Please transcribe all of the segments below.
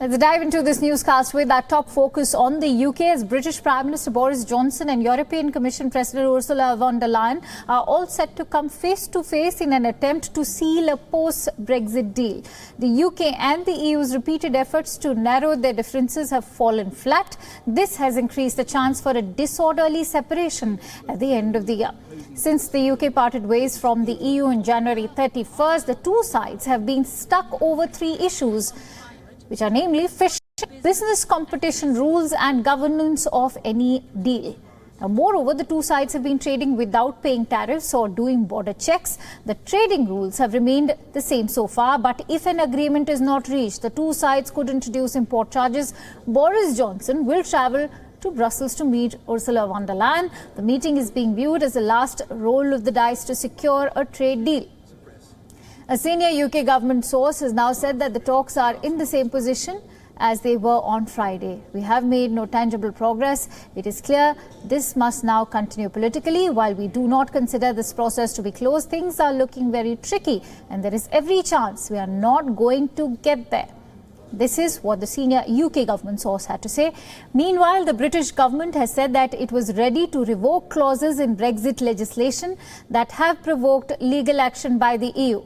Let's dive into this newscast with our top focus on the UK as British Prime Minister Boris Johnson and European Commission President Ursula von der Leyen are all set to come face to face in an attempt to seal a post-Brexit deal. The UK and the EU's repeated efforts to narrow their differences have fallen flat. This has increased the chance for a disorderly separation at the end of the year. Since the UK parted ways from the EU on January 31st, the two sides have been stuck over three issues, which are namely fishing, business competition rules and governance of any deal. Now, moreover, the two sides have been trading without paying tariffs or doing border checks. The trading rules have remained the same so far, but if an agreement is not reached, the two sides could introduce import charges. Boris Johnson will travel to Brussels to meet Ursula von der Leyen. The meeting is being viewed as the last roll of the dice to secure a trade deal. A senior UK government source has now said that the talks are in the same position as they were on Friday. We have made no tangible progress. It is clear this must now continue politically. While we do not consider this process to be closed, things are looking very tricky and there is every chance we are not going to get there. This is what the senior UK government source had to say. Meanwhile, the British government has said that it was ready to revoke clauses in Brexit legislation that have provoked legal action by the EU.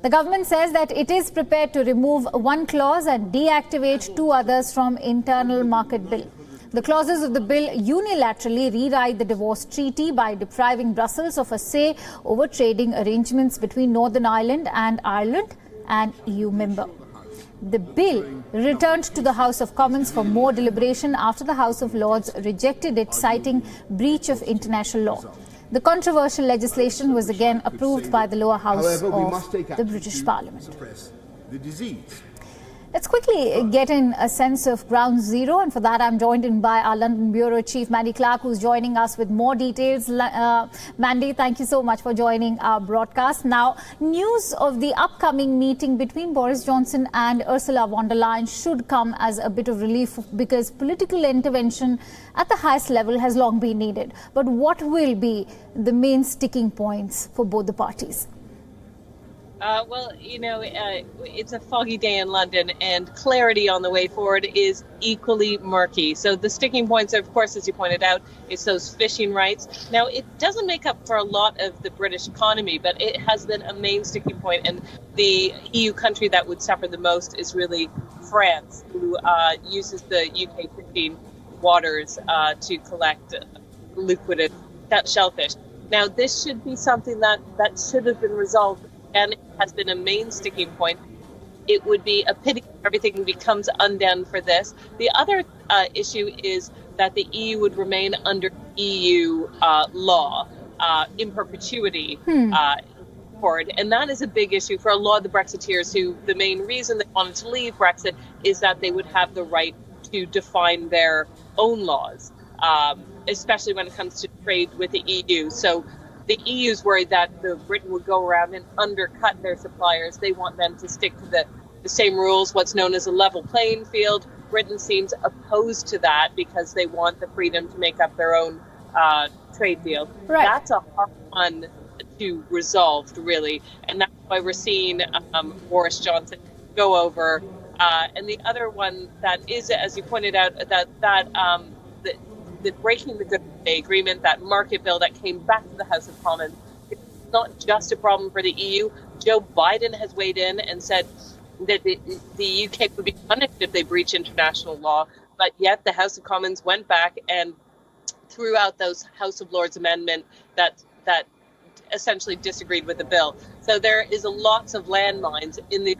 The government says that it is prepared to remove one clause and deactivate two others from internal market bill. The clauses of the bill unilaterally rewrite the divorce treaty by depriving Brussels of a say over trading arrangements between Northern Ireland and Ireland, an EU member. The bill returned to the House of Commons for more deliberation after the House of Lords rejected it, citing breach of international law. The controversial legislation was again approved by the lower house of the British Parliament. Let's quickly get in a sense of ground zero, and for that I'm joined in by our London Bureau Chief Mandy Clark, who's joining us with more details. Mandy, thank you so much for joining our broadcast. Now, news of the upcoming meeting between Boris Johnson and Ursula von der Leyen should come as a bit of relief because political intervention at the highest level has long been needed. But what will be the main sticking points for both the parties? Well, it's a foggy day in London and clarity on the way forward is equally murky. So the sticking points, of course, as you pointed out, is those fishing rights. Now, it doesn't make up for a lot of the British economy, but it has been a main sticking point. And the EU country that would suffer the most is really France, who uses the UK fishing waters to collect liquid shellfish. Now, this should be something that should have been resolved, and it has been a main sticking point. It would be a pity if everything becomes undone for this. The other issue is that the EU would remain under EU law in perpetuity forward. And that is a big issue for a lot of the Brexiteers who the main reason they wanted to leave Brexit is that they would have the right to define their own laws, especially when it comes to trade with the EU. So the EU is worried that Britain would go around and undercut their suppliers. They want them to stick to the same rules, what's known as a level playing field. Britain seems opposed to that because they want the freedom to make up their own trade deal. Right. That's a hard one to resolve, really. And that's why we're seeing Boris Johnson go over. And the other one that is, as you pointed out, the breaking the Good Friday Agreement, that market bill that came back to the House of Commons, it's not just a problem for the EU. Joe Biden has weighed in and said that the UK would be punished if they breach international law, but yet the House of Commons went back and threw out those House of Lords amendment that essentially disagreed with the bill. So there is lots of landmines in the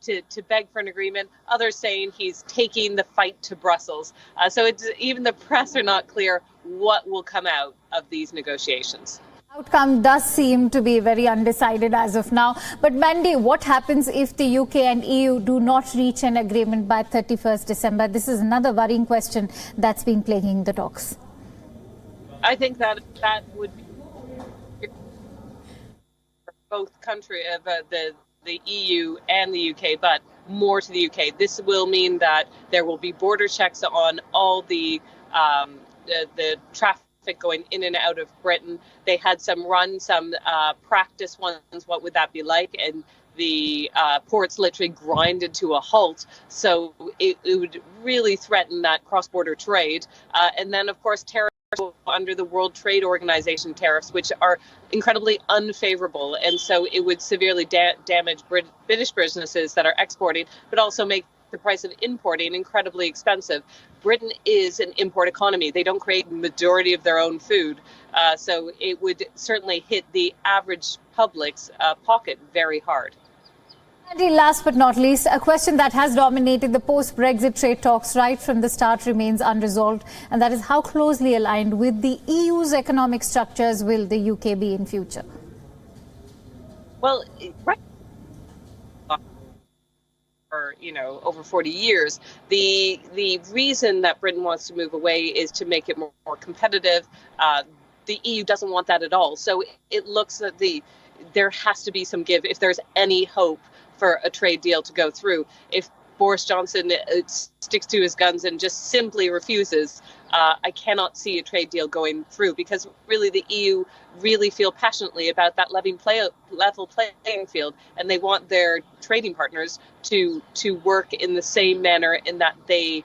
to beg for an agreement. Others saying he's taking the fight to Brussels. So even the press are not clear what will come out of these negotiations. Outcome does seem to be very undecided as of now. But Mandy, what happens if the UK and EU do not reach an agreement by 31st December? This is another worrying question that's been plaguing the talks. I think that would be for both countries, the EU and the UK, but more to the UK. This will mean that there will be border checks on all the traffic going in and out of Britain. They had some practice ones. What would that be like? And the ports literally grinded to a halt. So it would really threaten that cross-border trade. And then, of course, tariffs under the World Trade Organization tariffs, which are incredibly unfavorable. And so it would severely damage British businesses that are exporting, but also make the price of importing incredibly expensive. Britain is an import economy. They don't create the majority of their own food. So it would certainly hit the average public's pocket very hard. Andy, last but not least, a question that has dominated the post-Brexit trade talks right from the start remains unresolved, and that is how closely aligned with the EU's economic structures will the UK be in future? Well, right. For, over 40 years, the reason that Britain wants to move away is to make it more competitive. The EU doesn't want that at all. So it looks that there has to be some give if there's any hope for a trade deal to go through. If Boris Johnson sticks to his guns and just simply refuses, I cannot see a trade deal going through, because really the EU really feel passionately about that level playing field, and they want their trading partners to work in the same manner in that they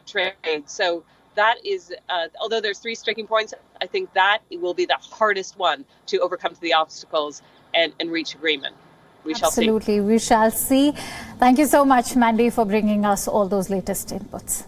trade. So that is, although there's 3 sticking points, I think that will be the hardest one to overcome the obstacles and reach agreement. Absolutely, we shall see. Thank you so much, Mandy, for bringing us all those latest inputs.